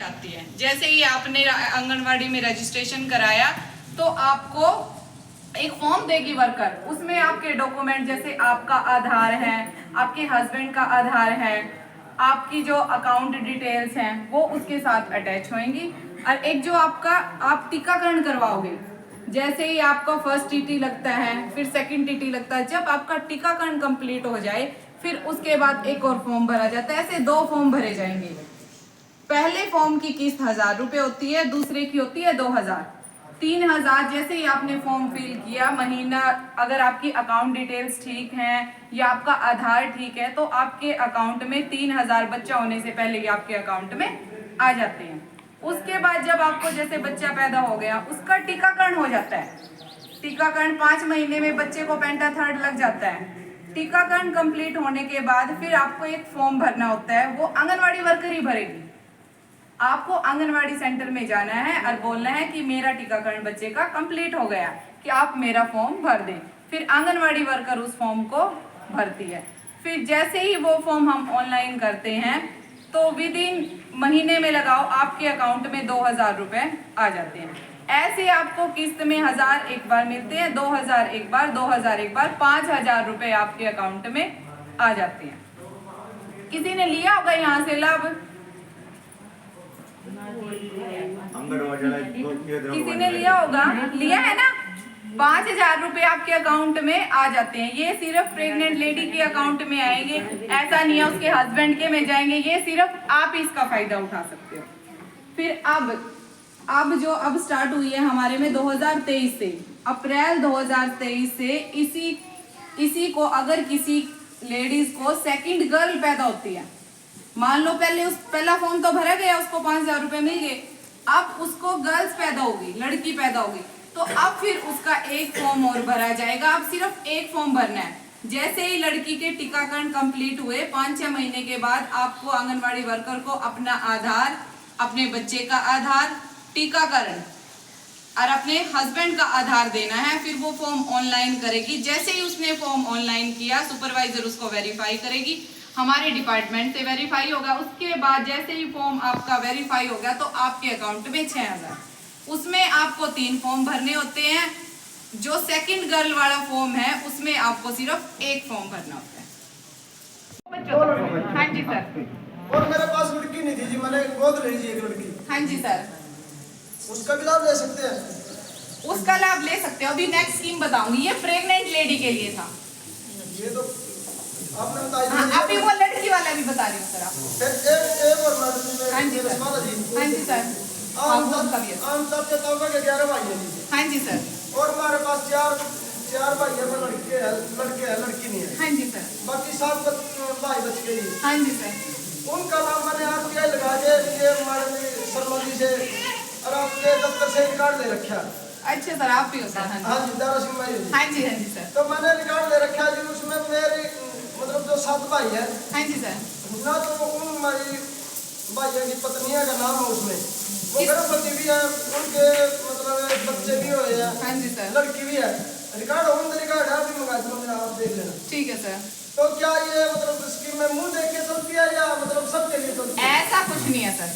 आती है। जैसे ही आपने आंगनवाड़ी में रजिस्ट्रेशन कराया तो आपको एक फॉर्म देगी वर्कर, उसमें आपके डॉक्यूमेंट जैसे आपका आधार है, आपके हस्बैंड का आधार है, आपकी जो अकाउंट डिटेल्स हैं वो उसके साथ अटैच होंगी। और एक जो आपका आप टीकाकरण करवाओगे, जैसे ही आपका फर्स्ट टीटी लगता है, फिर सेकंड टीटी लगता है, जब आपका टीकाकरण कंप्लीट हो जाए फिर उसके बाद एक और फॉर्म भरा जाता है। ऐसे 2 फॉर्म भरे जाएंगे। पहले फॉर्म की किस्त 1000 रुपए होती है, दूसरे की होती है 2000। 3000 जैसे ही आपने फॉर्म फिल किया, महीना अगर आपकी अकाउंट डिटेल्स ठीक हैं या आपका आधार ठीक है तो आपके अकाउंट में 3000 बच्चा होने से पहले ही आपके अकाउंट में आ जाते हैं। उसके बाद जब आपको जैसे बच्चा पैदा हो गया उसका टीकाकरण हो जाता है। टीकाकरण 5 महीने में बच्चे को पेंटाथर्ड लग जाता है। टीकाकरण कंप्लीट होने के बाद फिर आपको एक फॉर्म भरना होता है, वो आंगनवाड़ी वर्कर ही भरेगी। आपको आंगनवाड़ी सेंटर में जाना है और बोलना है कि मेरा टीकाकरण बच्चे का कंप्लीट हो गया, कि आप मेरा फॉर्म भर दें। फिर आंगनवाड़ी वर्कर उस फॉर्म को भरती है। फिर जैसे ही वो फॉर्म हम ऑनलाइन करते हैं तो विद इन महीने में लगाओ आपके अकाउंट में 2000 रुपए आ जाते हैं। ऐसे आपको किस्त में 1000 एक बार मिलते हैं, 2000 एक बार, 2000 एक बार, 5000 रुपए आपके अकाउंट में आ जाते हैं। किसी ने लिया होगा यहाँ से लाभ? किसी ने लिया होगा? लिया है ना? 5000 रुपए आपके अकाउंट में आ जाते हैं। ये सिर्फ प्रेग्नेंट लेडी के अकाउंट में आएंगे, ऐसा नहीं है उसके हस्बैंड के में जाएंगे। ये सिर्फ आप इसका फायदा उठा सकते हो। फिर अब जो स्टार्ट हुई है हमारे में 2023 से, अप्रैल 2023 से इसी को अगर किसी लेडीज को सेकंड गर्ल पैदा होती है, मान लो पहला फॉर्म तो भरा गया, उसको 5000 रुपए मिल गए, अब उसको गर्ल्स पैदा होगी, लड़की पैदा होगी, तो अब फिर उसका एक फॉर्म और भरा जाएगा। अब सिर्फ एक फॉर्म भरना है। जैसे ही लड़की के टीकाकरण कंप्लीट हुए 5-6 महीने के बाद आपको आंगनवाड़ी वर्कर को अपना आधार, अपने बच्चे का आधार, टीकाकरण और अपने हस्बैंड का आधार देना है। फिर वो फॉर्म ऑनलाइन करेगी। जैसे ही उसने फॉर्म ऑनलाइन किया, सुपरवाइजर उसको वेरीफाई करेगी, हमारे डिपार्टमेंट से वेरीफाई होगा। उसके बाद जैसे ही फॉर्म आपका वेरीफाई हो गया तो आपके अकाउंट में 6000। उसमें आपको 3 फॉर्म भरने होते हैं। जो सेकंड गर्ल वाला फॉर्म है उसमें आपको सिर्फ एक फॉर्म भरना होता है। हाँ जी सर। और मेरे पास लड़की नहीं थी जी, मैंने गोद ले ली एक लड़की। हाँ जी सर। उसका भी लाभ ले सकते हैं? उसका लाभ ले सकते हो। अभी नेक्स्ट स्कीम बताऊंगी, ये प्रेग्नेंट लेडी के लिए था। ये तो आपने बताया। हाँ, अभी वो लड़की वाला भी बता रही हूँ सर आपको। एक और मैडम। हाँ जी सर। हाँ जी सर। आम सब के तौर पे 11 भाई हैं जी। हाँ जी सर। और हमारे पास चार भाई है, लड़के हैं, लड़की नहीं है। हाँ जी सर। बाकी 7 भाई बच गए। हाँ जी सर। उनका नाम मैंने आपके लगा के मैडम शर्मा जी से और आपके दफ्तर से रिकॉर्ड ले रखा। अच्छा सर, आप भी हो सर? हाँ जी, दारा सिंह भाई। हाँ जी हाँ जी सर। तो मैंने रिकॉर्ड ले रखा जी, उसमें मेरे मतलब जो 7 भाई है। हाँ जी सर। ना तो उन हमारी भाइयों की पत्नियां का नाम है उसमें, वो गर्भवती भी है, उनके मतलब बच्चे भी हुए हैं। हाँ जी सर। लड़की भी है। रिकॉर्ड रिकॉर्ड है, अभी मंगा दूंगा, आप देख लेना। ठीक है सर। तो क्या ये मतलब स्कीम में मुंह देख के चलती है या मतलब सबके लिए चलती है? ऐसा कुछ नहीं है सर,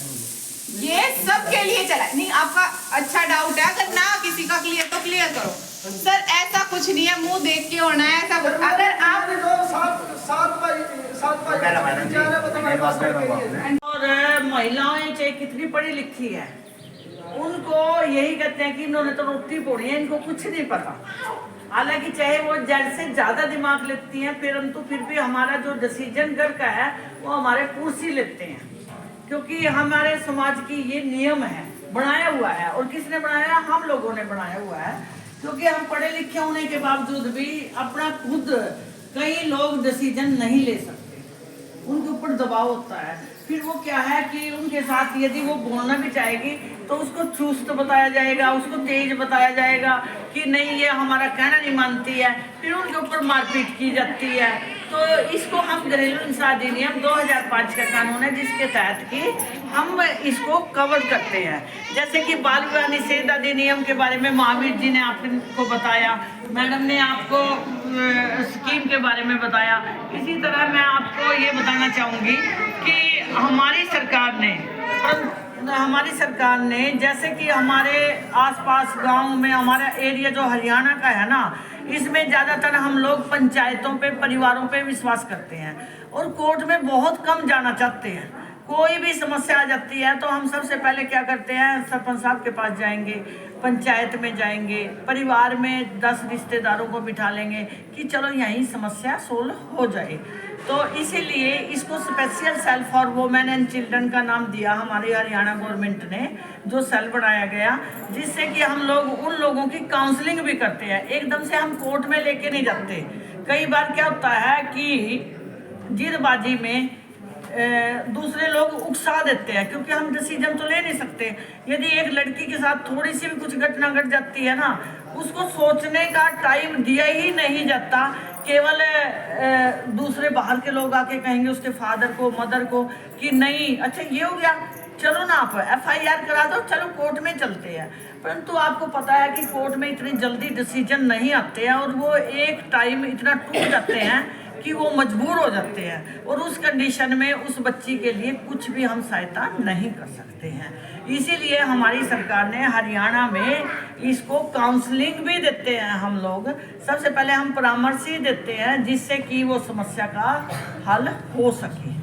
ये सबके लिए चला नहीं। आपका अच्छा डाउट है, अगर ना किसी का क्लियर तो क्लियर करो सर। ऐसा कुछ नहीं है, मुंह देख के होना है ऐसा। अगर आप और महिलाएं चाहे कितनी पढ़ी लिखी है, उनको यही कहते हैं कि इन्होंने तो रोटी पोड़ी है, इनको कुछ नहीं पता। हालांकि चाहे वो जड़ से ज्यादा दिमाग लेती हैं, परंतु फिर भी हमारा जो डिसीजन घर का है वो हमारे पुरुष ही लेते हैं, क्योंकि हमारे समाज की ये नियम है, बनाया हुआ है। और किसने बनाया? हम लोगों ने बनाया हुआ है, क्योंकि हम पढ़े लिखे होने के बावजूद भी अपना खुद कई लोग डिसीजन नहीं ले सकते, उनके ऊपर दबाव होता है। फिर वो क्या है कि उनके साथ यदि वो बोलना भी चाहेगी तो उसको चुस्त बताया जाएगा, उसको तेज बताया जाएगा कि नहीं ये हमारा कहना नहीं मानती है, फिर उनके ऊपर मारपीट की जाती है। तो इसको हम घरेलू इंसाफ अधिनियम 2005 का कानून है, जिसके तहत कि हम इसको कवर करते हैं। जैसे कि बाल विवाह निषेध अधिनियम के बारे में महावीर जी ने आपको बताया, मैडम ने आपको स्कीम के बारे में बताया। इसी तरह मैं आपको ये बताना चाहूँगी कि हमारी सरकार ने हमारी सरकार ने, जैसे कि हमारे आसपास गांव में हमारा एरिया जो हरियाणा का है ना, इसमें ज़्यादातर हम लोग पंचायतों पे, परिवारों पे विश्वास करते हैं और कोर्ट में बहुत कम जाना चाहते हैं। कोई भी समस्या आ जाती है तो हम सबसे पहले क्या करते हैं, सरपंच साहब के पास जाएंगे, पंचायत में जाएंगे, परिवार में 10 रिश्तेदारों को बिठा लेंगे कि चलो यहीं समस्या सोल्व हो जाए। तो इसीलिए इसको special sale for women and children का नाम दिया हमारी हरियाणा गवर्नमेंट ने, जो सेल बनाया गया, जिससे कि हम लोग उन लोगों की काउंसलिंग भी करते हैं। एकदम से हम कोर्ट में लेके नहीं जाते। कई बार क्या होता है कि जिदबाजी में दूसरे लोग उकसा देते हैं, क्योंकि हम डिसीजन तो ले नहीं सकते। यदि एक लड़की के साथ थोड़ी सी भी कुछ घटना घट जाती है ना, उसको सोचने का टाइम दिया ही नहीं जाता। केवल दूसरे बाहर के लोग आके कहेंगे उसके फादर को, मदर को कि नहीं अच्छा ये हो गया, चलो ना आप FIR करा दो, चलो कोर्ट में चलते हैं। परंतु आपको पता है कि कोर्ट में इतनी जल्दी डिसीजन नहीं आते हैं और वो एक टाइम इतना टूट जाते हैं कि वो मजबूर हो जाते हैं और उस कंडीशन में उस बच्ची के लिए कुछ भी हम सहायता नहीं कर सकते हैं। इसीलिए हमारी सरकार ने हरियाणा में इसको काउंसलिंग भी देते हैं। हम लोग सबसे पहले हम परामर्श ही देते हैं जिससे कि वो समस्या का हल हो सके।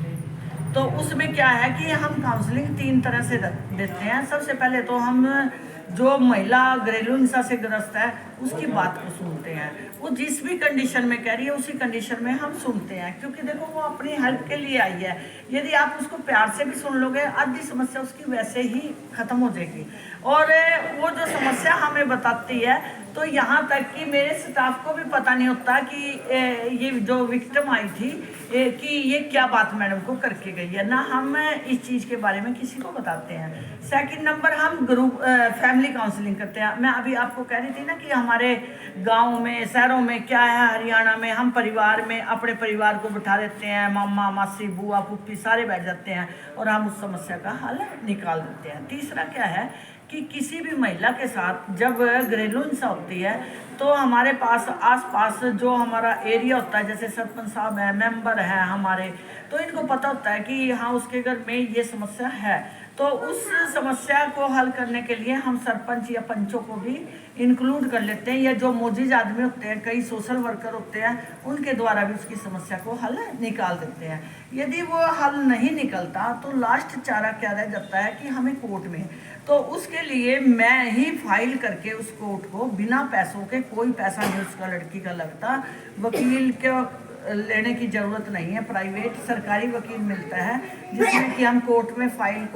तो उसमें क्या है कि हम काउंसलिंग 3 तरह से देते हैं। सबसे पहले तो हम जो महिला घरेलू हिंसा से ग्रस्त है उसकी बात को सुनते हैं। वो जिस भी कंडीशन में कह रही है उसी कंडीशन में हम सुनते हैं, क्योंकि देखो वो अपनी हेल्प के लिए आई है। यदि आप उसको प्यार से भी सुन लोगे, आधी समस्या उसकी वैसे ही खत्म हो जाएगी। और वो जो समस्या हमें बताती है, तो यहाँ तक कि मेरे स्टाफ को भी पता नहीं होता कि ये जो विक्टिम आई थी कि ये क्या बात मैडम को करके गई है, ना हम इस चीज़ के बारे में किसी को बताते हैं। सेकंड नंबर, हम ग्रुप फैमिली काउंसलिंग करते हैं। मैं अभी आपको कह रही थी ना कि हमारे गांव में, शहरों में क्या है, हरियाणा में हम परिवार में अपने परिवार को बिठा देते हैं, मामा मासी बुआ फूफी सारे बैठ जाते हैं और हम उस समस्या का हल निकाल देते हैं। तीसरा क्या है कि किसी भी महिला के साथ जब घरेलू हिंसा होती है तो हमारे पास आसपास जो हमारा एरिया होता है, जैसे सरपंच साहब है, मेंबर हैं हमारे, तो इनको पता होता है कि हाँ उसके घर में ये समस्या है। तो उस समस्या को हल करने के लिए हम सरपंच या पंचों को भी इंक्लूड कर लेते हैं, या जो मोजिज आदमी होते हैं, कई सोशल वर्कर होते हैं, उनके द्वारा भी उसकी समस्या को हल निकाल देते हैं। यदि वो हल नहीं निकलता तो लास्ट चारा क्या रह जाता है कि हमें कोर्ट में, तो उसके लिए मैं ही फाइल करके उस कोर्ट को बिना पैसों के, कोई पैसा नहीं उसका लड़की का लगता, वकील के लेने की ज़रूरत नहीं है, प्राइवेट सरकारी वकील मिलता है जिसमें कि हम कोर्ट में फाइल को